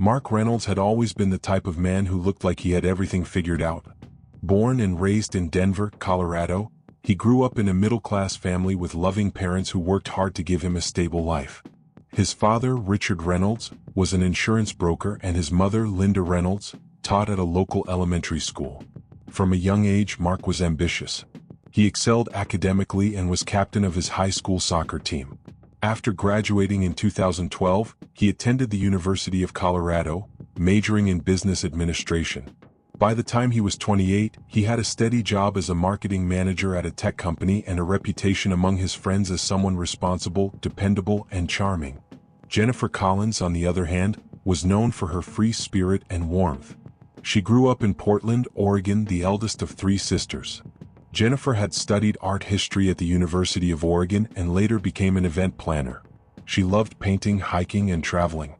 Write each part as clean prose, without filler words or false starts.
Mark Reynolds had always been the type of man who looked like he had everything figured out. Born and raised in Denver, Colorado, he grew up in a middle-class family with loving parents who worked hard to give him a stable life. His father, Richard Reynolds, was an insurance broker, and his mother, Linda Reynolds, taught at a local elementary school. From a young age, Mark was ambitious. He excelled academically and was captain of his high school soccer team. After graduating in 2012, he attended the University of Colorado, majoring in business administration. By the time he was 28, he had a steady job as a marketing manager at a tech company and a reputation among his friends as someone responsible, dependable, and charming. Jennifer Collins, on the other hand, was known for her free spirit and warmth. She grew up in Portland, Oregon, the eldest of 3 sisters. Jennifer had studied art history at the University of Oregon and later became an event planner. She loved painting, hiking, and traveling.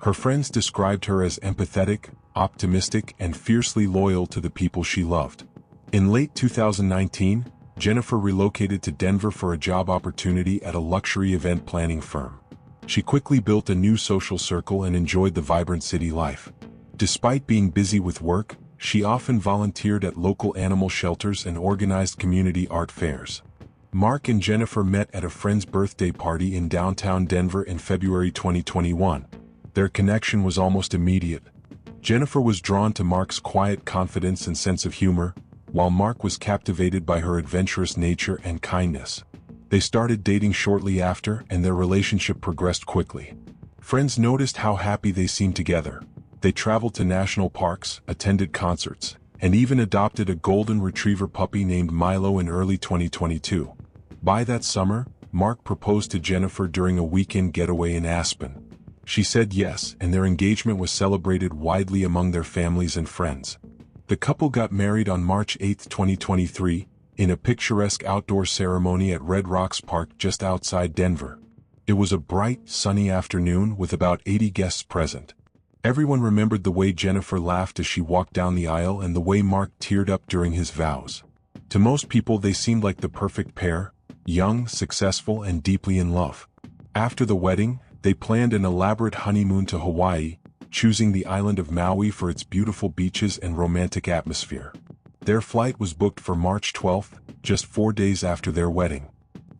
Her friends described her as empathetic, optimistic, and fiercely loyal to the people she loved. In late 2019, Jennifer relocated to Denver for a job opportunity at a luxury event planning firm. She quickly built a new social circle and enjoyed the vibrant city life. Despite being busy with work, she often volunteered at local animal shelters and organized community art fairs. Mark and Jennifer met at a friend's birthday party in downtown Denver in February 2021. Their connection was almost immediate. Jennifer was drawn to Mark's quiet confidence and sense of humor, while Mark was captivated by her adventurous nature and kindness. They started dating shortly after, and their relationship progressed quickly. Friends noticed how happy they seemed together. They traveled to national parks, attended concerts, and even adopted a golden retriever puppy named Milo in early 2022. By that summer, Mark proposed to Jennifer during a weekend getaway in Aspen. She said yes, and their engagement was celebrated widely among their families and friends. The couple got married on March 8, 2023, in a picturesque outdoor ceremony at Red Rocks Park just outside Denver. It was a bright, sunny afternoon with about 80 guests present. Everyone remembered the way Jennifer laughed as she walked down the aisle and the way Mark teared up during his vows. To most people, they seemed like the perfect pair, young, successful, and deeply in love. After the wedding, they planned an elaborate honeymoon to Hawaii, choosing the island of Maui for its beautiful beaches and romantic atmosphere. Their flight was booked for March 12, just 4 days after their wedding.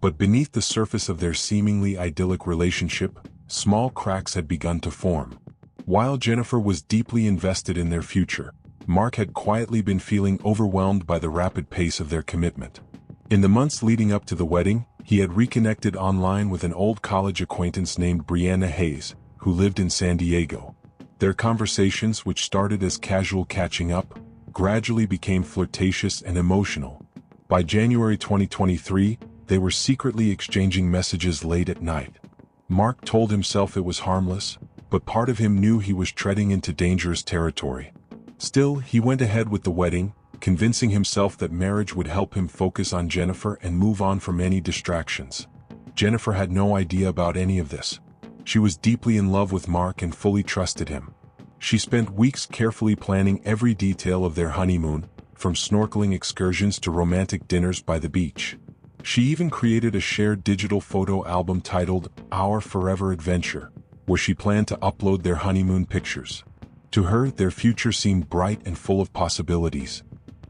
But beneath the surface of their seemingly idyllic relationship, small cracks had begun to form. While Jennifer was deeply invested in their future, Mark had quietly been feeling overwhelmed by the rapid pace of their commitment. In the months leading up to the wedding, he had reconnected online with an old college acquaintance named Brianna Hayes, who lived in San Diego. Their conversations, which started as casual catching up, gradually became flirtatious and emotional. By January 2023, they were secretly exchanging messages late at night. Mark told himself it was harmless, but part of him knew he was treading into dangerous territory. Still, he went ahead with the wedding, convincing himself that marriage would help him focus on Jennifer and move on from any distractions. Jennifer had no idea about any of this. She was deeply in love with Mark and fully trusted him. She spent weeks carefully planning every detail of their honeymoon, from snorkeling excursions to romantic dinners by the beach. She even created a shared digital photo album titled Our Forever Adventure, where she planned to upload their honeymoon pictures. To her, their future seemed bright and full of possibilities.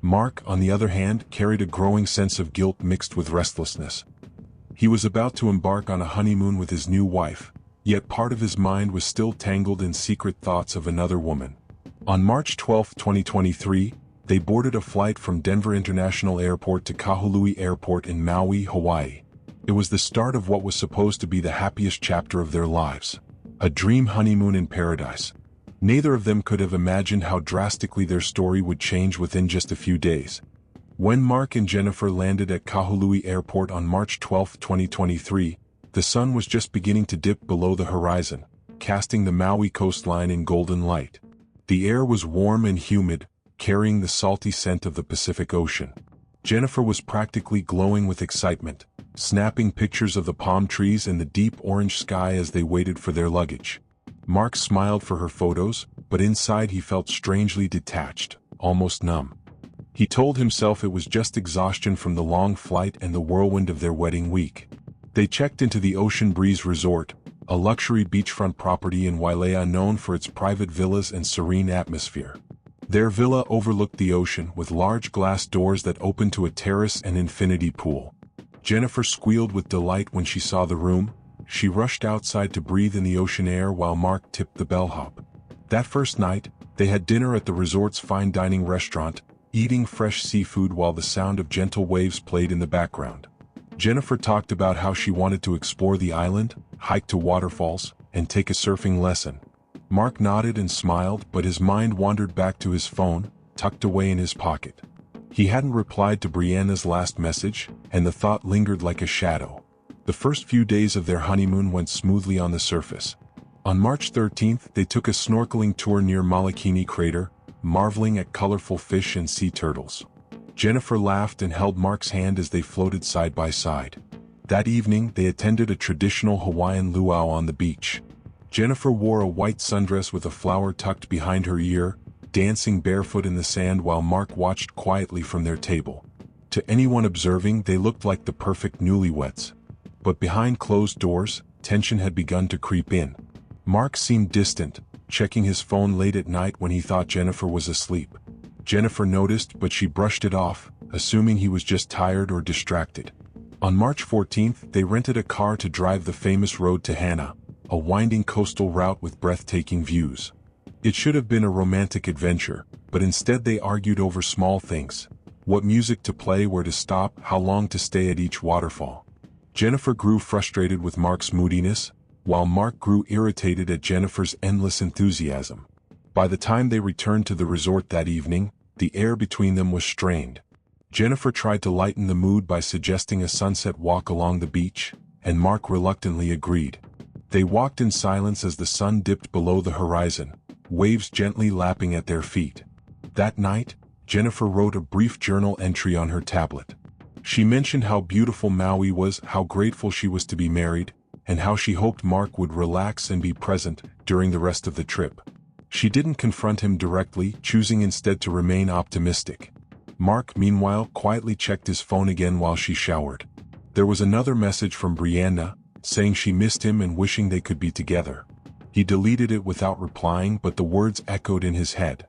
Mark, on the other hand, carried a growing sense of guilt mixed with restlessness. He was about to embark on a honeymoon with his new wife, yet part of his mind was still tangled in secret thoughts of another woman. On March 12, 2023, they boarded a flight from Denver International Airport to Kahului Airport in Maui, Hawaii. It was the start of what was supposed to be the happiest chapter of their lives. A dream honeymoon in paradise. Neither of them could have imagined how drastically their story would change within just a few days. When Mark and Jennifer landed at Kahului Airport on March 12, 2023, the sun was just beginning to dip below the horizon, casting the Maui coastline in golden light. The air was warm and humid, carrying the salty scent of the Pacific Ocean. Jennifer was practically glowing with excitement, snapping pictures of the palm trees and the deep orange sky as they waited for their luggage. Mark smiled for her photos, but inside he felt strangely detached, almost numb. He told himself it was just exhaustion from the long flight and the whirlwind of their wedding week. They checked into the Ocean Breeze Resort, a luxury beachfront property in Wailea known for its private villas and serene atmosphere. Their villa overlooked the ocean with large glass doors that opened to a terrace and infinity pool. Jennifer squealed with delight when she saw the room. She rushed outside to breathe in the ocean air while Mark tipped the bellhop. That first night, they had dinner at the resort's fine dining restaurant, eating fresh seafood while the sound of gentle waves played in the background. Jennifer talked about how she wanted to explore the island, hike to waterfalls, and take a surfing lesson. Mark nodded and smiled, but his mind wandered back to his phone, tucked away in his pocket. He hadn't replied to Brianna's last message, and the thought lingered like a shadow. The first few days of their honeymoon went smoothly on the surface. On March 13th, they took a snorkeling tour near Malakini Crater, marveling at colorful fish and sea turtles. Jennifer laughed and held Mark's hand as they floated side by side. That evening, they attended a traditional Hawaiian luau on the beach. Jennifer wore a white sundress with a flower tucked behind her ear, dancing barefoot in the sand while Mark watched quietly from their table. To anyone observing, they looked like the perfect newlyweds. But behind closed doors, tension had begun to creep in. Mark seemed distant, checking his phone late at night when he thought Jennifer was asleep. Jennifer noticed, but she brushed it off, assuming he was just tired or distracted. On March 14th, they rented a car to drive the famous road to Hana, a winding coastal route with breathtaking views. It should have been a romantic adventure, but instead they argued over small things: what music to play, where to stop, how long to stay at each waterfall. Jennifer grew frustrated with Mark's moodiness, while Mark grew irritated at Jennifer's endless enthusiasm. By the time they returned to the resort that evening, the air between them was strained. Jennifer tried to lighten the mood by suggesting a sunset walk along the beach, and Mark reluctantly agreed. They walked in silence as the sun dipped below the horizon, waves gently lapping at their feet. That night, Jennifer wrote a brief journal entry on her tablet. She mentioned how beautiful Maui was, how grateful she was to be married, and how she hoped Mark would relax and be present during the rest of the trip. She didn't confront him directly, choosing instead to remain optimistic. Mark, meanwhile, quietly checked his phone again while she showered. There was another message from Brianna, saying she missed him and wishing they could be together. He deleted it without replying, but the words echoed in his head.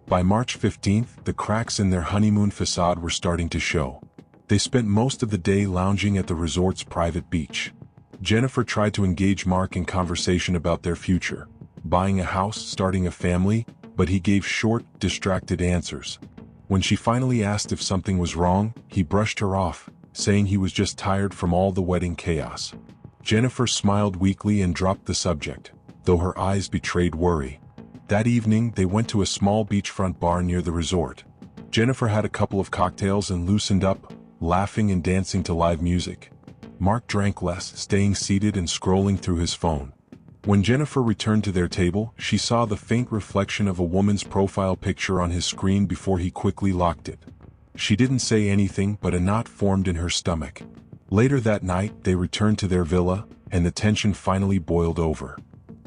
By March 15th, the cracks in their honeymoon facade were starting to show. They spent most of the day lounging at the resort's private beach. Jennifer tried to engage Mark in conversation about their future, buying a house, starting a family, but he gave short, distracted answers. When she finally asked if something was wrong, he brushed her off, saying he was just tired from all the wedding chaos. Jennifer smiled weakly and dropped the subject, though her eyes betrayed worry. That evening, they went to a small beachfront bar near the resort. Jennifer had a couple of cocktails and loosened up, laughing and dancing to live music. Mark drank less, staying seated and scrolling through his phone. When Jennifer returned to their table, she saw the faint reflection of a woman's profile picture on his screen before he quickly locked it. She didn't say anything, but a knot formed in her stomach. Later that night, they returned to their villa, and the tension finally boiled over.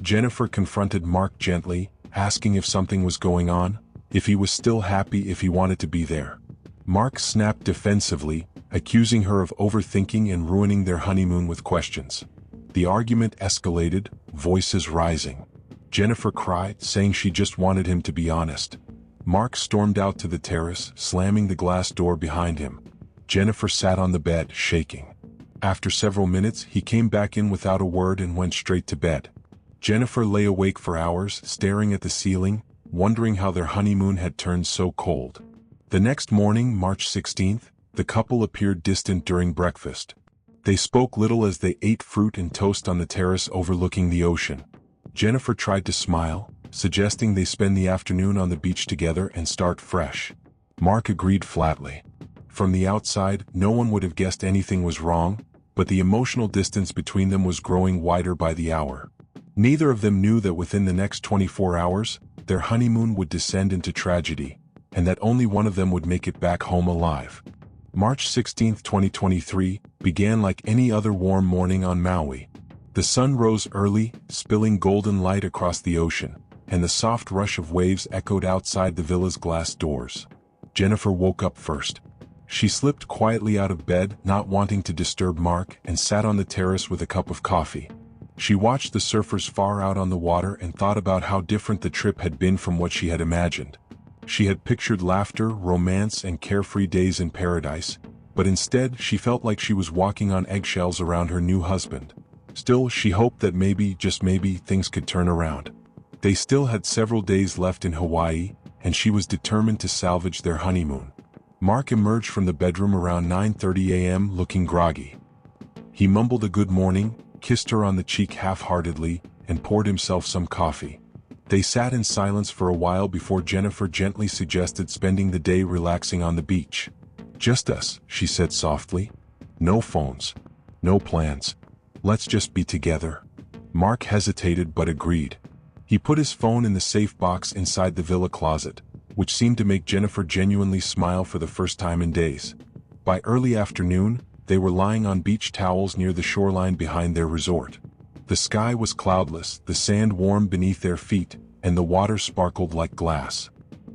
Jennifer confronted Mark gently, asking if something was going on, if he was still happy, if he wanted to be there. Mark snapped defensively, accusing her of overthinking and ruining their honeymoon with questions. The argument escalated, voices rising. Jennifer cried, saying she just wanted him to be honest. Mark stormed out to the terrace, slamming the glass door behind him. Jennifer sat on the bed, shaking. After several minutes, he came back in without a word and went straight to bed. Jennifer lay awake for hours, staring at the ceiling, wondering how their honeymoon had turned so cold. The next morning, March 16th, the couple appeared distant during breakfast. They spoke little as they ate fruit and toast on the terrace overlooking the ocean. Jennifer tried to smile, suggesting they spend the afternoon on the beach together and start fresh. Mark agreed flatly. From the outside, no one would have guessed anything was wrong, but the emotional distance between them was growing wider by the hour. Neither of them knew that within the next 24 hours, their honeymoon would descend into tragedy, and that only one of them would make it back home alive. March 16, 2023, began like any other warm morning on Maui. The sun rose early, spilling golden light across the ocean, and the soft rush of waves echoed outside the villa's glass doors. Jennifer woke up first. She slipped quietly out of bed, not wanting to disturb Mark, and sat on the terrace with a cup of coffee. She watched the surfers far out on the water and thought about how different the trip had been from what she had imagined. She had pictured laughter, romance, and carefree days in paradise, but instead she felt like she was walking on eggshells around her new husband. Still, she hoped that maybe, just maybe, things could turn around. They still had several days left in Hawaii, and she was determined to salvage their honeymoon. Mark emerged from the bedroom around 9:30 a.m. looking groggy. He mumbled a good morning, kissed her on the cheek half-heartedly, and poured himself some coffee. They sat in silence for a while before Jennifer gently suggested spending the day relaxing on the beach. "Just us," she said softly. "No phones. No plans. Let's just be together." Mark hesitated but agreed. He put his phone in the safe box inside the villa closet, which seemed to make Jennifer genuinely smile for the first time in days. By early afternoon, they were lying on beach towels near the shoreline behind their resort. The sky was cloudless, the sand warm beneath their feet, and the water sparkled like glass.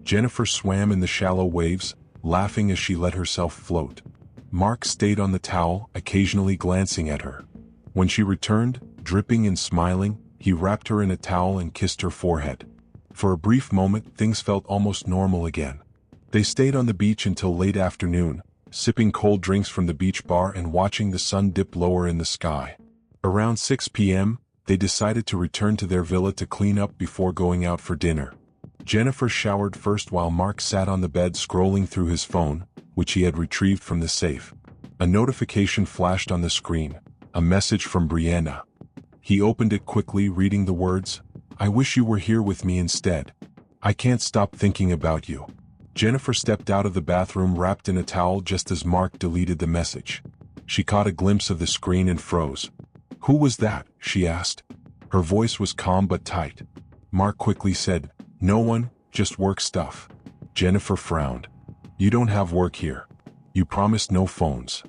Jennifer swam in the shallow waves, laughing as she let herself float. Mark stayed on the towel, occasionally glancing at her. When she returned, dripping and smiling, he wrapped her in a towel and kissed her forehead. For a brief moment, things felt almost normal again. They stayed on the beach until late afternoon, sipping cold drinks from the beach bar and watching the sun dip lower in the sky. Around 6 p.m., they decided to return to their villa to clean up before going out for dinner. Jennifer showered first while Mark sat on the bed scrolling through his phone, which he had retrieved from the safe. A notification flashed on the screen, a message from Brianna. He opened it quickly, reading the words, "I wish you were here with me instead. I can't stop thinking about you." Jennifer stepped out of the bathroom wrapped in a towel just as Mark deleted the message. She caught a glimpse of the screen and froze. "Who was that?" she asked. Her voice was calm but tight. Mark quickly said, "No one, just work stuff." Jennifer frowned. "You don't have work here. You promised no phones."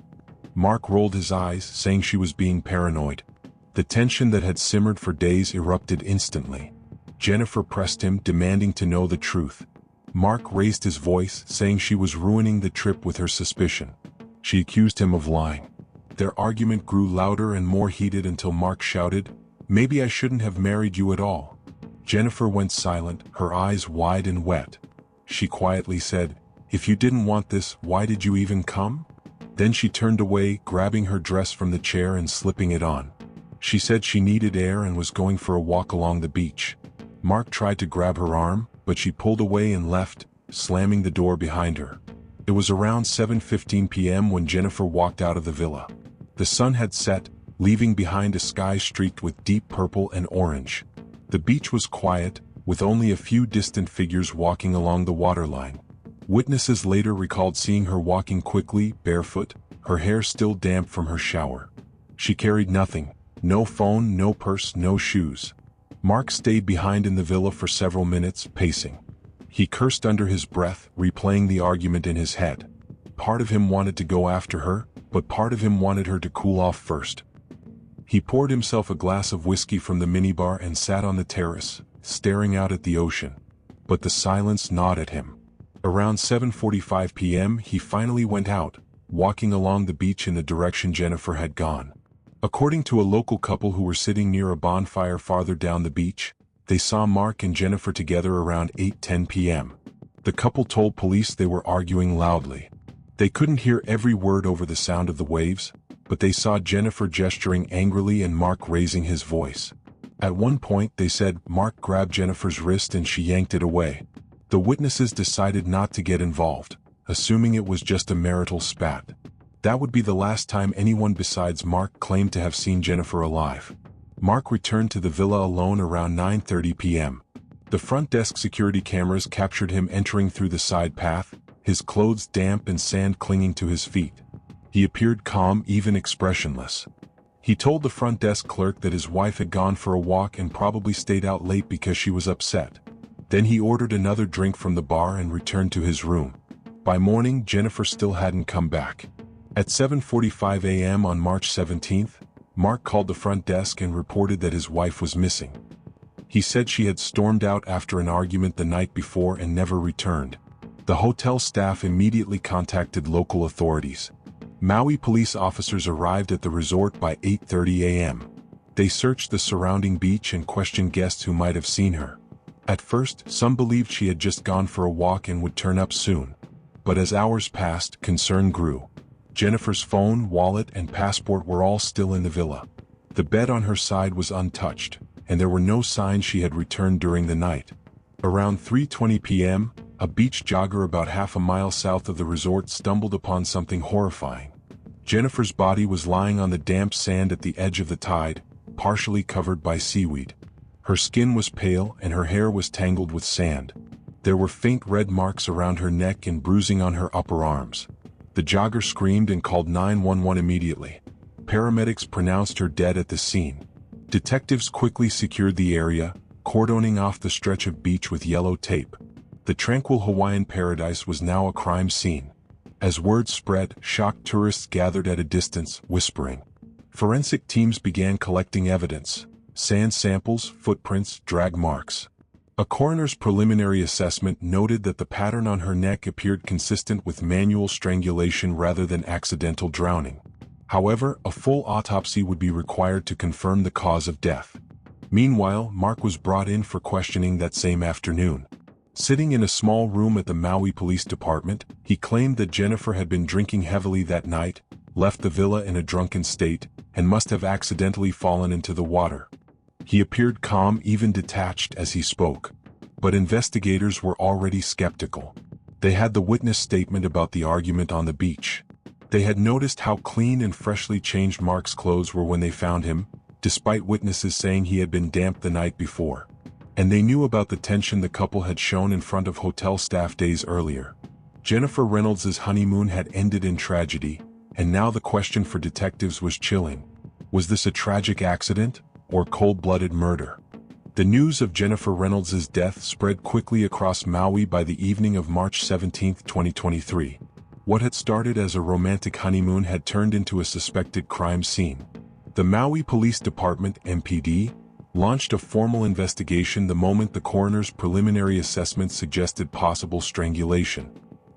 Mark rolled his eyes, saying she was being paranoid. The tension that had simmered for days erupted instantly. Jennifer pressed him, demanding to know the truth. Mark raised his voice, saying she was ruining the trip with her suspicion. She accused him of lying. Their argument grew louder and more heated until Mark shouted, "Maybe I shouldn't have married you at all." Jennifer went silent, her eyes wide and wet. She quietly said, "If you didn't want this, why did you even come?" Then she turned away, grabbing her dress from the chair and slipping it on. She said she needed air and was going for a walk along the beach. Mark tried to grab her arm, but she pulled away and left, slamming the door behind her. It was around 7:15 p.m. when Jennifer walked out of the villa. The sun had set, leaving behind a sky streaked with deep purple and orange. The beach was quiet, with only a few distant figures walking along the waterline. Witnesses later recalled seeing her walking quickly, barefoot, her hair still damp from her shower. She carried nothing. No phone, no purse, no shoes. Mark stayed behind in the villa for several minutes, pacing. He cursed under his breath, replaying the argument in his head. Part of him wanted to go after her, but part of him wanted her to cool off first. He poured himself a glass of whiskey from the minibar and sat on the terrace, staring out at the ocean. But the silence gnawed at him. Around 7:45 p.m. he finally went out, walking along the beach in the direction Jennifer had gone. According to a local couple who were sitting near a bonfire farther down the beach, they saw Mark and Jennifer together around 8:10 p.m. The couple told police they were arguing loudly. They couldn't hear every word over the sound of the waves, but they saw Jennifer gesturing angrily and Mark raising his voice. At one point they said Mark grabbed Jennifer's wrist and she yanked it away. The witnesses decided not to get involved, assuming it was just a marital spat. That would be the last time anyone besides Mark claimed to have seen Jennifer alive. Mark returned to the villa alone around 9:30 p.m. The front desk security cameras captured him entering through the side path, his clothes damp and sand clinging to his feet. He appeared calm, even expressionless. He told the front desk clerk that his wife had gone for a walk and probably stayed out late because she was upset. Then he ordered another drink from the bar and returned to his room. By morning, Jennifer still hadn't come back. At 7:45 a.m. on March 17th, Mark called the front desk and reported that his wife was missing. He said she had stormed out after an argument the night before and never returned. The hotel staff immediately contacted local authorities. Maui police officers arrived at the resort by 8:30 a.m. They searched the surrounding beach and questioned guests who might have seen her. At first, some believed she had just gone for a walk and would turn up soon. But as hours passed, concern grew. Jennifer's phone, wallet, and passport were all still in the villa. The bed on her side was untouched, and there were no signs she had returned during the night. Around 3:20 p.m., a beach jogger about half a mile south of the resort stumbled upon something horrifying. Jennifer's body was lying on the damp sand at the edge of the tide, partially covered by seaweed. Her skin was pale and her hair was tangled with sand. There were faint red marks around her neck and bruising on her upper arms. The jogger screamed and called 911 immediately. Paramedics pronounced her dead at the scene. Detectives quickly secured the area, cordoning off the stretch of beach with yellow tape. The tranquil Hawaiian paradise was now a crime scene. As word spread, shocked tourists gathered at a distance, whispering. Forensic teams began collecting evidence: sand samples, footprints, drag marks. A coroner's preliminary assessment noted that the pattern on her neck appeared consistent with manual strangulation rather than accidental drowning. However, a full autopsy would be required to confirm the cause of death. Meanwhile, Mark was brought in for questioning that same afternoon. Sitting in a small room at the Maui Police Department, he claimed that Jennifer had been drinking heavily that night, left the villa in a drunken state, and must have accidentally fallen into the water. He appeared calm, even detached as he spoke. But investigators were already skeptical. They had the witness statement about the argument on the beach. They had noticed how clean and freshly changed Mark's clothes were when they found him, despite witnesses saying he had been damp the night before. And they knew about the tension the couple had shown in front of hotel staff days earlier. Jennifer Reynolds' honeymoon had ended in tragedy, and now the question for detectives was chilling. Was this a tragic accident, or cold-blooded murder? The news of Jennifer Reynolds' death spread quickly across Maui by the evening of March 17, 2023. What had started as a romantic honeymoon had turned into a suspected crime scene. The Maui Police Department, MPD, launched a formal investigation the moment the coroner's preliminary assessment suggested possible strangulation.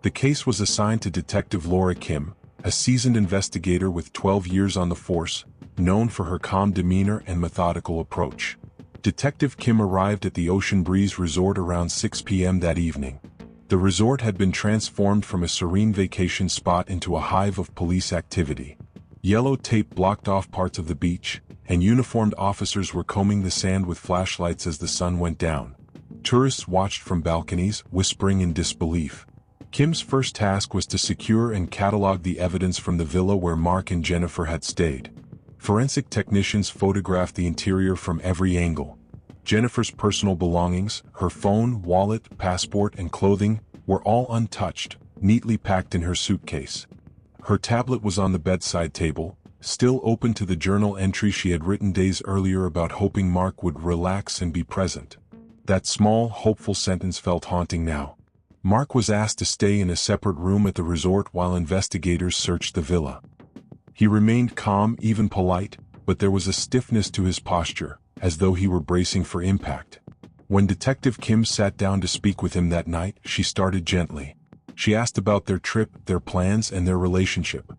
The case was assigned to Detective Laura Kim, a seasoned investigator with 12 years on the force, known for her calm demeanor and methodical approach. Detective Kim arrived at the Ocean Breeze Resort around 6 p.m. that evening. The resort had been transformed from a serene vacation spot into a hive of police activity. Yellow tape blocked off parts of the beach, and uniformed officers were combing the sand with flashlights as the sun went down. Tourists watched from balconies, whispering in disbelief. Kim's first task was to secure and catalog the evidence from the villa where Mark and Jennifer had stayed. Forensic technicians photographed the interior from every angle. Jennifer's personal belongings, her phone, wallet, passport, and clothing, were all untouched, neatly packed in her suitcase. Her tablet was on the bedside table, still open to the journal entry she had written days earlier about hoping Mark would relax and be present. That small, hopeful sentence felt haunting now. Mark was asked to stay in a separate room at the resort while investigators searched the villa. He remained calm, even polite, but there was a stiffness to his posture, as though he were bracing for impact. When Detective Kim sat down to speak with him that night, she started gently. She asked about their trip, their plans, and their relationship.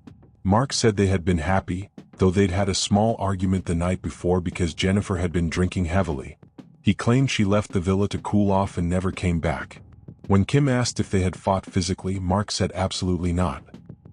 Mark said they had been happy, though they'd had a small argument the night before because Jennifer had been drinking heavily. He claimed she left the villa to cool off and never came back. When Kim asked if they had fought physically, Mark said absolutely not.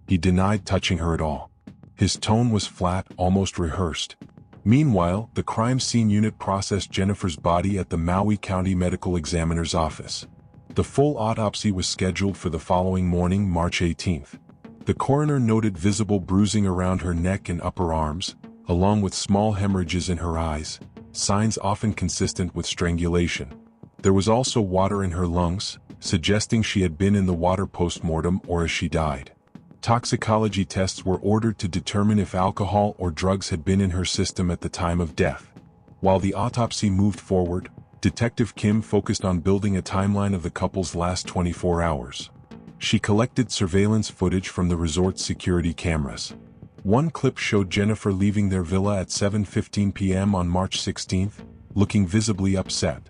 He denied touching her at all. His tone was flat, almost rehearsed. Meanwhile, the crime scene unit processed Jennifer's body at the Maui County Medical Examiner's office. The full autopsy was scheduled for the following morning, March 18th. The coroner noted visible bruising around her neck and upper arms, along with small hemorrhages in her eyes, signs often consistent with strangulation. There was also water in her lungs, suggesting she had been in the water post-mortem or as she died. Toxicology tests were ordered to determine if alcohol or drugs had been in her system at the time of death. While the autopsy moved forward, Detective Kim focused on building a timeline of the couple's last 24 hours. She collected surveillance footage from the resort's security cameras. One clip showed Jennifer leaving their villa at 7:15 p.m. on March 16th, looking visibly upset.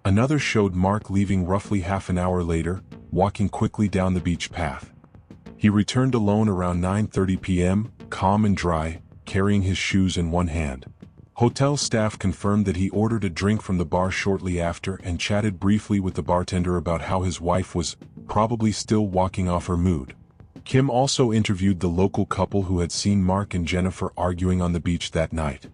Another showed Mark leaving roughly half an hour later, walking quickly down the beach path. He returned alone around 9:30 p.m., calm and dry, carrying his shoes in one hand. Hotel staff confirmed that he ordered a drink from the bar shortly after and chatted briefly with the bartender about how his wife was probably still walking off her mood. Kim also interviewed the local couple who had seen Mark and Jennifer arguing on the beach that night.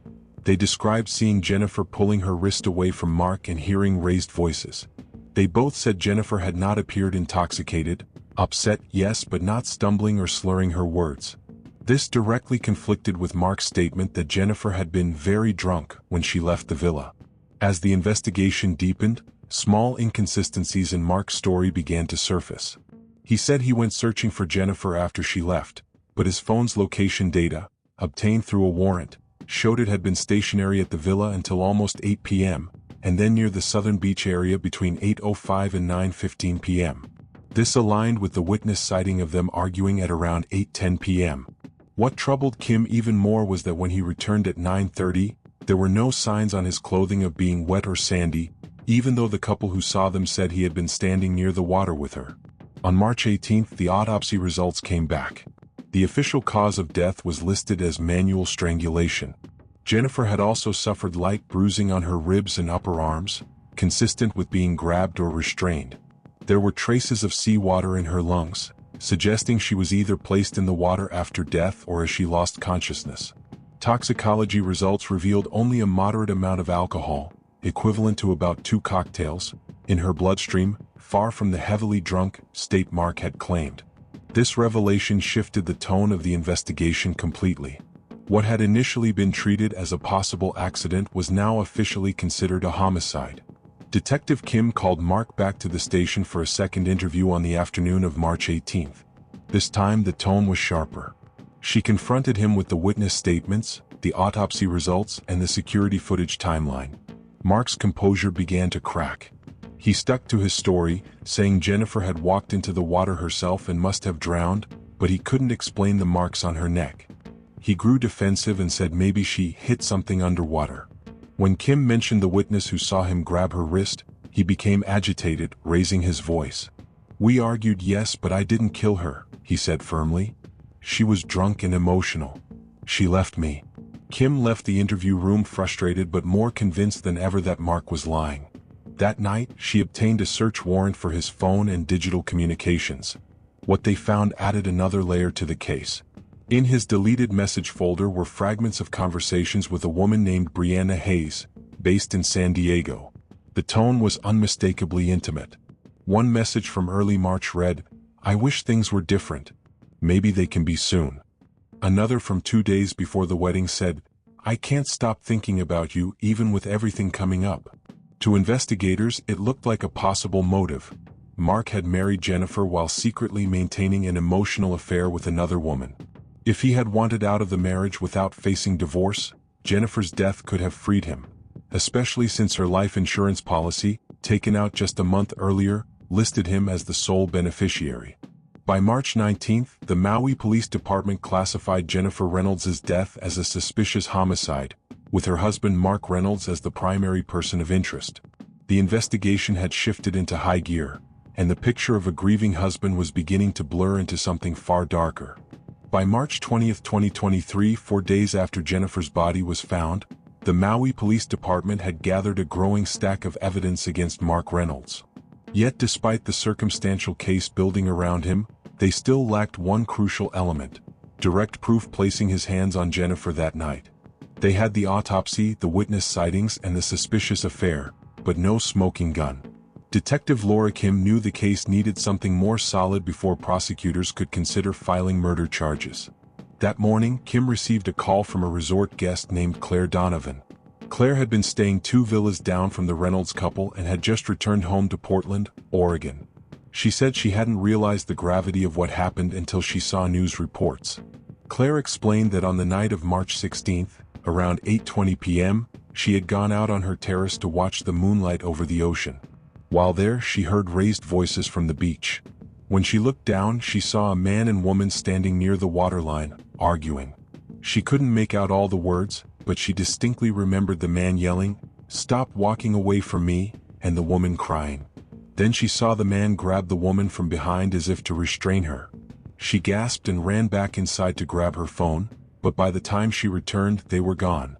They described seeing Jennifer pulling her wrist away from Mark and hearing raised voices. They both said Jennifer had not appeared intoxicated, upset, yes, but not stumbling or slurring her words. This directly conflicted with Mark's statement that Jennifer had been very drunk when she left the villa. As the investigation deepened, small inconsistencies in Mark's story began to surface. He said he went searching for Jennifer after she left, but his phone's location data, obtained through a warrant, showed it had been stationary at the villa until almost 8 p.m., and then near the southern beach area between 8:05 and 9:15 p.m. This aligned with the witness sighting of them arguing at around 8:10 p.m. What troubled Kim even more was that when he returned at 9:30, there were no signs on his clothing of being wet or sandy, even though the couple who saw them said he had been standing near the water with her. On March 18th, the autopsy results came back. The official cause of death was listed as manual strangulation. Jennifer had also suffered light bruising on her ribs and upper arms, consistent with being grabbed or restrained. There were traces of seawater in her lungs, suggesting she was either placed in the water after death or as she lost consciousness. Toxicology results revealed only a moderate amount of alcohol, equivalent to about 2 cocktails, in her bloodstream, far from the heavily drunk state Mark had claimed. This revelation shifted the tone of the investigation completely. What had initially been treated as a possible accident was now officially considered a homicide. Detective Kim called Mark back to the station for a second interview on the afternoon of March 18th. This time the tone was sharper. She confronted him with the witness statements, the autopsy results, and the security footage timeline. Mark's composure began to crack. He stuck to his story, saying Jennifer had walked into the water herself and must have drowned, but he couldn't explain the marks on her neck. He grew defensive and said maybe she hit something underwater. When Kim mentioned the witness who saw him grab her wrist, he became agitated, raising his voice. "We argued, yes, but I didn't kill her," he said firmly. "She was drunk and emotional. She left me." Kim left the interview room frustrated but more convinced than ever that Mark was lying. That night, she obtained a search warrant for his phone and digital communications. What they found added another layer to the case. In his deleted message folder were fragments of conversations with a woman named Brianna Hayes, based in San Diego. The tone was unmistakably intimate. One message from early March read, "I wish things were different. Maybe they can be soon." Another from 2 days before the wedding said, "I can't stop thinking about you even with everything coming up." To investigators, it looked like a possible motive. Mark had married Jennifer while secretly maintaining an emotional affair with another woman. If he had wanted out of the marriage without facing divorce, Jennifer's death could have freed him, especially since her life insurance policy, taken out just a month earlier, listed him as the sole beneficiary. By March 19th, the Maui Police Department classified Jennifer Reynolds' death as a suspicious homicide, with her husband Mark Reynolds as the primary person of interest. The investigation had shifted into high gear, and the picture of a grieving husband was beginning to blur into something far darker. By March 20, 2023, 4 days after Jennifer's body was found, the Maui Police Department had gathered a growing stack of evidence against Mark Reynolds. Yet despite the circumstantial case building around him, they still lacked one crucial element: direct proof placing his hands on Jennifer that night. They had the autopsy, the witness sightings, and the suspicious affair, but no smoking gun. Detective Laura Kim knew the case needed something more solid before prosecutors could consider filing murder charges. That morning, Kim received a call from a resort guest named Claire Donovan. Claire had been staying 2 villas down from the Reynolds couple and had just returned home to Portland, Oregon. She said she hadn't realized the gravity of what happened until she saw news reports. Claire explained that on the night of March 16th, around 8:20 p.m., she had gone out on her terrace to watch the moonlight over the ocean. While there, she heard raised voices from the beach. When she looked down, she saw a man and woman standing near the waterline, arguing. She couldn't make out all the words, but she distinctly remembered the man yelling, "Stop walking away from me," and the woman crying. Then she saw the man grab the woman from behind as if to restrain her. She gasped and ran back inside to grab her phone, but by the time she returned, they were gone.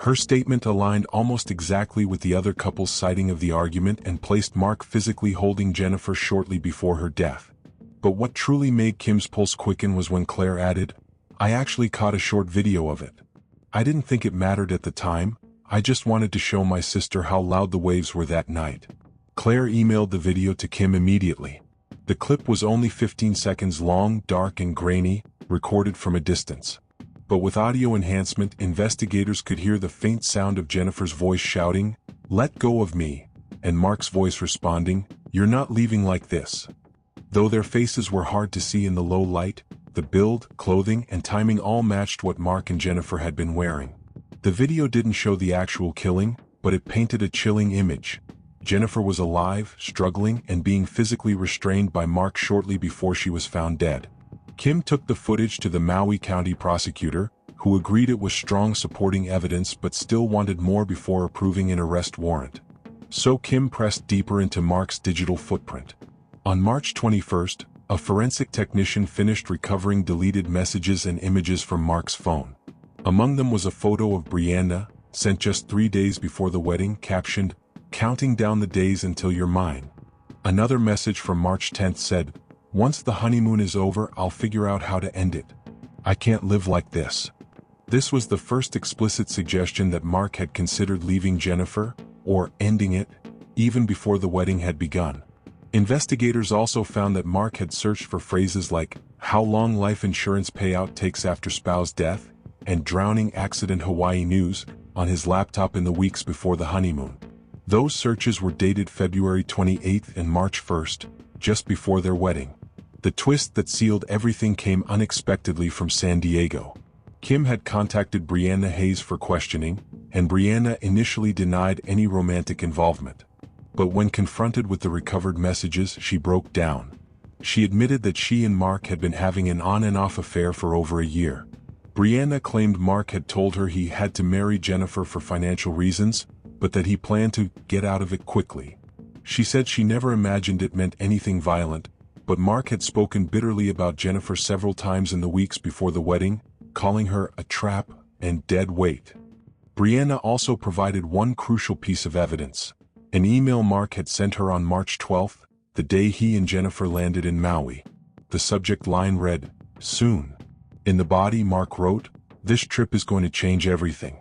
Her statement aligned almost exactly with the other couple's citing of the argument and placed Mark physically holding Jennifer shortly before her death. But what truly made Kim's pulse quicken was when Claire added, "I actually caught a short video of it. I didn't think it mattered at the time, I just wanted to show my sister how loud the waves were that night." Claire emailed the video to Kim immediately. The clip was only 15 seconds long, dark and grainy, recorded from a distance. But with audio enhancement, investigators could hear the faint sound of Jennifer's voice shouting, "Let go of me," and Mark's voice responding, "You're not leaving like this." Though their faces were hard to see in the low light, the build, clothing, and timing all matched what Mark and Jennifer had been wearing. The video didn't show the actual killing, but it painted a chilling image. Jennifer was alive, struggling, and being physically restrained by Mark shortly before she was found dead. Kim took the footage to the Maui County prosecutor, who agreed it was strong supporting evidence but still wanted more before approving an arrest warrant. So Kim pressed deeper into Mark's digital footprint. On March 21st, a forensic technician finished recovering deleted messages and images from Mark's phone. Among them was a photo of Brianna, sent just 3 days before the wedding, captioned, "Counting down the days until you're mine." Another message from March 10th said, "Once the honeymoon is over, I'll figure out how to end it. I can't live like this." This was the first explicit suggestion that Mark had considered leaving Jennifer, or ending it, even before the wedding had begun. Investigators also found that Mark had searched for phrases like, "how long life insurance payout takes after spouse death," and "drowning accident Hawaii news," on his laptop in the weeks before the honeymoon. Those searches were dated February 28th and March 1st, just before their wedding. The twist that sealed everything came unexpectedly from San Diego. Kim had contacted Brianna Hayes for questioning, and Brianna initially denied any romantic involvement. But when confronted with the recovered messages, she broke down. She admitted that she and Mark had been having an on-and-off affair for over a year. Brianna claimed Mark had told her he had to marry Jennifer for financial reasons, but that he planned to get out of it quickly. She said she never imagined it meant anything violent, but Mark had spoken bitterly about Jennifer several times in the weeks before the wedding, calling her a trap and dead weight. Brianna also provided one crucial piece of evidence: an email Mark had sent her on March 12th, the day he and Jennifer landed in Maui. The subject line read, "Soon." In the body, Mark wrote, "This trip is going to change everything.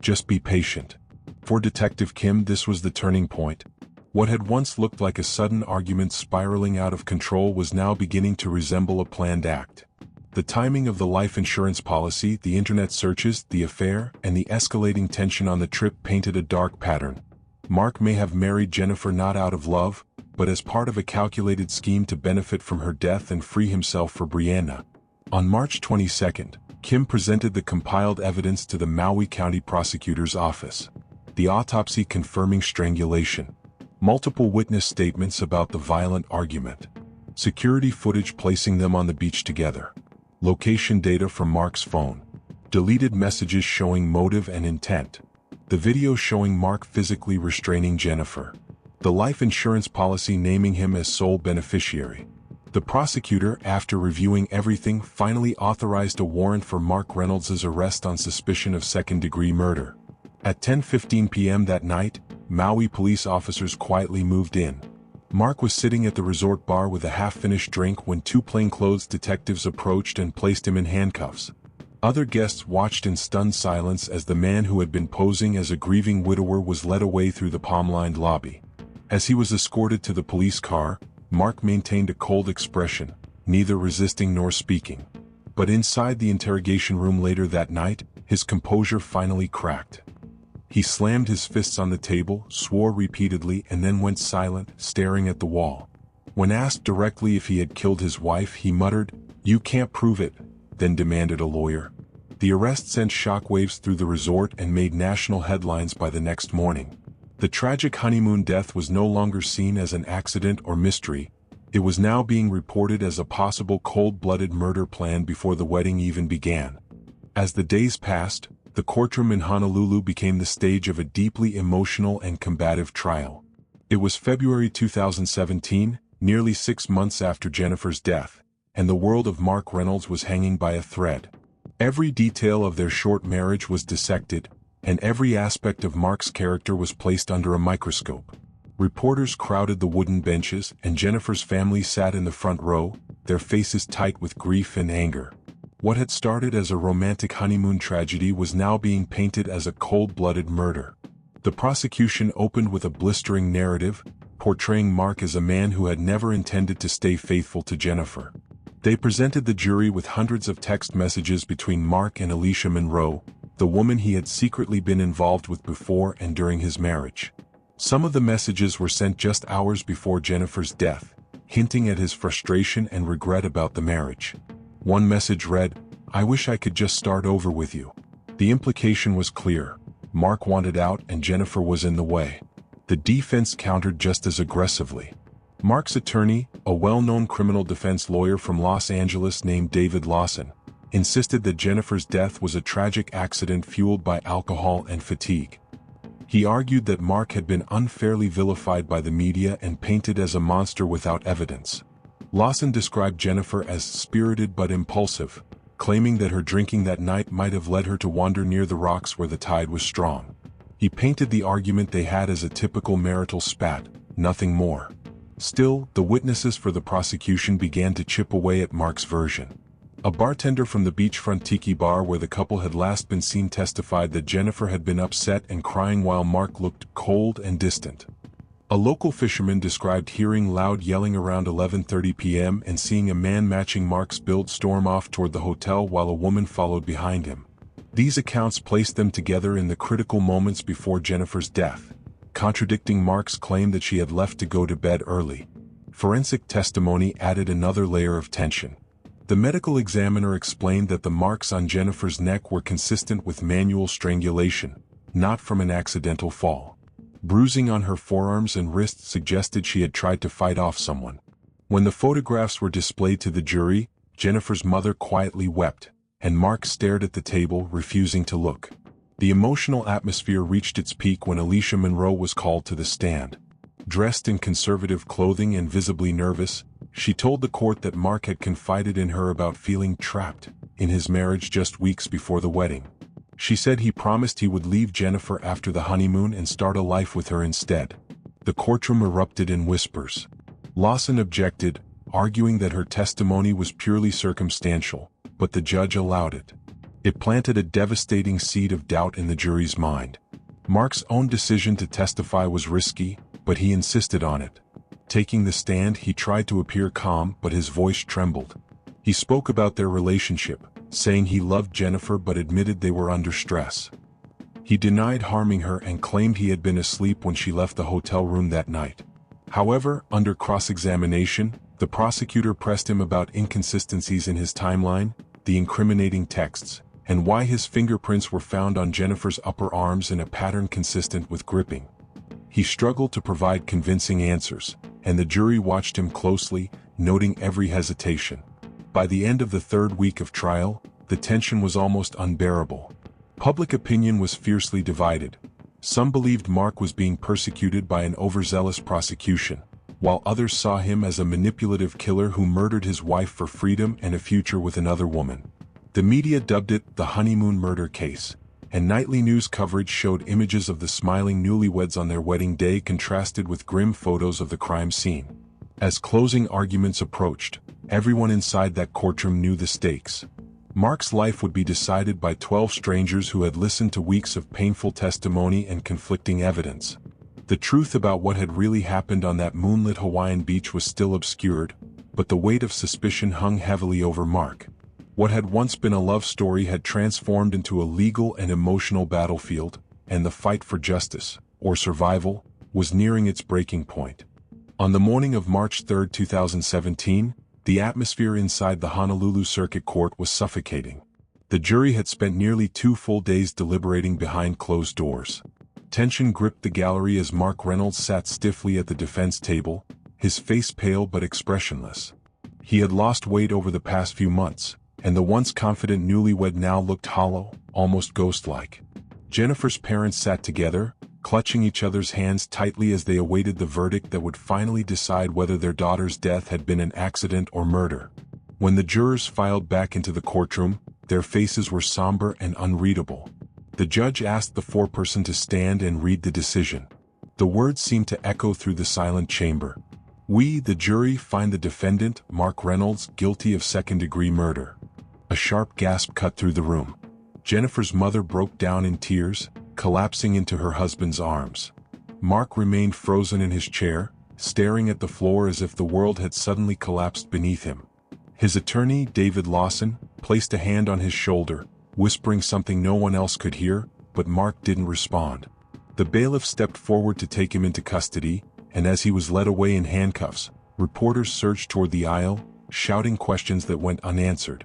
Just be patient." For Detective Kim, this was the turning point. What had once looked like a sudden argument spiraling out of control was now beginning to resemble a planned act. The timing of the life insurance policy, the internet searches, the affair, and the escalating tension on the trip painted a dark pattern. Mark may have married Jennifer not out of love, but as part of a calculated scheme to benefit from her death and free himself for Brianna. On March 22nd, Kim presented the compiled evidence to the Maui County Prosecutor's Office. The autopsy confirming strangulation. Multiple witness statements about the violent argument. Security footage placing them on the beach together. Location data from Mark's phone. Deleted messages showing motive and intent. The video showing Mark physically restraining Jennifer. The life insurance policy naming him as sole beneficiary. The prosecutor, after reviewing everything, finally authorized a warrant for Mark Reynolds' arrest on suspicion of second-degree murder. At 10:15 p.m. that night, Maui police officers quietly moved in. Mark was sitting at the resort bar with a half-finished drink when two plainclothes detectives approached and placed him in handcuffs. Other guests watched in stunned silence as the man who had been posing as a grieving widower was led away through the palm-lined lobby. As he was escorted to the police car, Mark maintained a cold expression, neither resisting nor speaking. But inside the interrogation room later that night, his composure finally cracked. He slammed his fists on the table, swore repeatedly, and then went silent, staring at the wall. When asked directly if he had killed his wife, he muttered, "You can't prove it," then demanded a lawyer. The arrest sent shockwaves through the resort and made national headlines by the next morning. The tragic honeymoon death was no longer seen as an accident or mystery. It was now being reported as a possible cold-blooded murder plan before the wedding even began. As the days passed, the courtroom in Honolulu became the stage of a deeply emotional and combative trial. It was February 2017, nearly 6 months after Jennifer's death, and the world of Mark Reynolds was hanging by a thread. Every detail of their short marriage was dissected, and every aspect of Mark's character was placed under a microscope. Reporters crowded the wooden benches, and Jennifer's family sat in the front row, their faces tight with grief and anger. What had started as a romantic honeymoon tragedy was now being painted as a cold-blooded murder. The prosecution opened with a blistering narrative, portraying Mark as a man who had never intended to stay faithful to Jennifer. They presented the jury with hundreds of text messages between Mark and Alicia Monroe, the woman he had secretly been involved with before and during his marriage. Some of the messages were sent just hours before Jennifer's death, hinting at his frustration and regret about the marriage. One message read, "I wish I could just start over with you." The implication was clear. Mark wanted out and Jennifer was in the way. The defense countered just as aggressively. Mark's attorney, a well-known criminal defense lawyer from Los Angeles named David Lawson, insisted that Jennifer's death was a tragic accident fueled by alcohol and fatigue. He argued that Mark had been unfairly vilified by the media and painted as a monster without evidence. Lawson described Jennifer as spirited but impulsive, claiming that her drinking that night might have led her to wander near the rocks where the tide was strong. He painted the argument they had as a typical marital spat, nothing more. Still, the witnesses for the prosecution began to chip away at Mark's version. A bartender from the beachfront tiki bar where the couple had last been seen testified that Jennifer had been upset and crying while Mark looked cold and distant. A local fisherman described hearing loud yelling around 11:30 p.m. and seeing a man matching Mark's build storm off toward the hotel while a woman followed behind him. These accounts placed them together in the critical moments before Jennifer's death, contradicting Mark's claim that she had left to go to bed early. Forensic testimony added another layer of tension. The medical examiner explained that the marks on Jennifer's neck were consistent with manual strangulation, not from an accidental fall. Bruising on her forearms and wrists suggested she had tried to fight off someone. When the photographs were displayed to the jury, Jennifer's mother quietly wept, and Mark stared at the table, refusing to look. The emotional atmosphere reached its peak when Alicia Monroe was called to the stand. Dressed in conservative clothing and visibly nervous, she told the court that Mark had confided in her about feeling trapped in his marriage just weeks before the wedding. She said he promised he would leave Jennifer after the honeymoon and start a life with her instead. The courtroom erupted in whispers. Lawson objected, arguing that her testimony was purely circumstantial, but the judge allowed it. It planted a devastating seed of doubt in the jury's mind. Mark's own decision to testify was risky, but he insisted on it. Taking the stand, he tried to appear calm, but his voice trembled. He spoke about their relationship, saying he loved Jennifer but admitted they were under stress. He denied harming her and claimed he had been asleep when she left the hotel room that night. However, under cross-examination, the prosecutor pressed him about inconsistencies in his timeline, the incriminating texts, and why his fingerprints were found on Jennifer's upper arms in a pattern consistent with gripping. He struggled to provide convincing answers, and the jury watched him closely, noting every hesitation. By the end of the third week of trial, the tension was almost unbearable. Public opinion was fiercely divided. Some believed Mark was being persecuted by an overzealous prosecution, while others saw him as a manipulative killer who murdered his wife for freedom and a future with another woman. The media dubbed it the honeymoon murder case, and nightly news coverage showed images of the smiling newlyweds on their wedding day contrasted with grim photos of the crime scene. As closing arguments approached, everyone inside that courtroom knew the stakes. Mark's life would be decided by 12 strangers who had listened to weeks of painful testimony and conflicting evidence. The truth about what had really happened on that moonlit Hawaiian beach was still obscured, but the weight of suspicion hung heavily over Mark. What had once been a love story had transformed into a legal and emotional battlefield, and the fight for justice, or survival, was nearing its breaking point. On the morning of March 3, 2017, the atmosphere inside the Honolulu Circuit Court was suffocating. The jury had spent nearly 2 full days deliberating behind closed doors. Tension gripped the gallery as Mark Reynolds sat stiffly at the defense table, his face pale but expressionless. He had lost weight over the past few months, and the once confident newlywed now looked hollow, almost ghost-like. Jennifer's parents sat together, clutching each other's hands tightly as they awaited the verdict that would finally decide whether their daughter's death had been an accident or murder. When the jurors filed back into the courtroom, their faces were somber and unreadable. The judge asked the foreperson to stand and read the decision. The words seemed to echo through the silent chamber. "We, the jury, find the defendant, Mark Reynolds, guilty of second-degree murder." A sharp gasp cut through the room. Jennifer's mother broke down in tears, collapsing into her husband's arms. Mark remained frozen in his chair, staring at the floor as if the world had suddenly collapsed beneath him. His attorney, David Lawson, placed a hand on his shoulder, whispering something no one else could hear, but Mark didn't respond. The bailiff stepped forward to take him into custody, and as he was led away in handcuffs, reporters surged toward the aisle, shouting questions that went unanswered.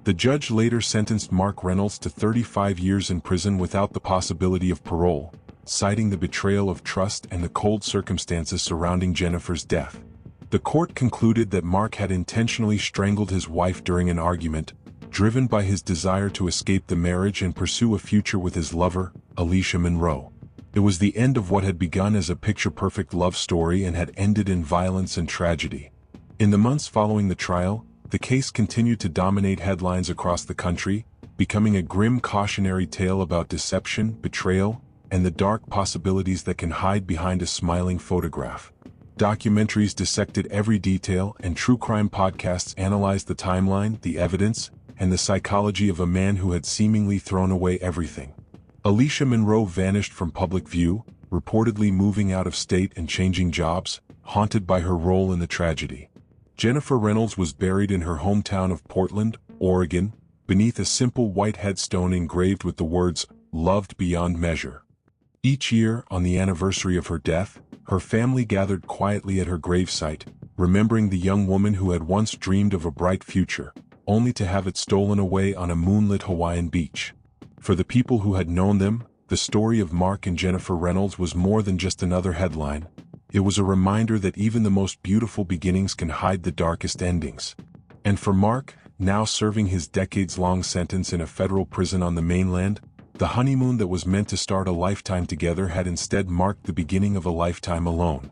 The judge later sentenced Mark Reynolds to 35 years in prison without the possibility of parole, citing the betrayal of trust and the cold circumstances surrounding Jennifer's death. The court concluded that Mark had intentionally strangled his wife during an argument, driven by his desire to escape the marriage and pursue a future with his lover, Alicia Monroe. It was the end of what had begun as a picture-perfect love story and had ended in violence and tragedy. In the months following the trial, the case continued to dominate headlines across the country, becoming a grim cautionary tale about deception, betrayal, and the dark possibilities that can hide behind a smiling photograph. Documentaries dissected every detail, and true crime podcasts analyzed the timeline, the evidence, and the psychology of a man who had seemingly thrown away everything. Alicia Monroe vanished from public view, reportedly moving out of state and changing jobs, haunted by her role in the tragedy. Jennifer Reynolds was buried in her hometown of Portland, Oregon, beneath a simple white headstone engraved with the words, "Loved Beyond Measure." Each year, on the anniversary of her death, her family gathered quietly at her gravesite, remembering the young woman who had once dreamed of a bright future, only to have it stolen away on a moonlit Hawaiian beach. For the people who had known them, the story of Mark and Jennifer Reynolds was more than just another headline. It was a reminder that even the most beautiful beginnings can hide the darkest endings. And for Mark, now serving his decades-long sentence in a federal prison on the mainland, the honeymoon that was meant to start a lifetime together had instead marked the beginning of a lifetime alone.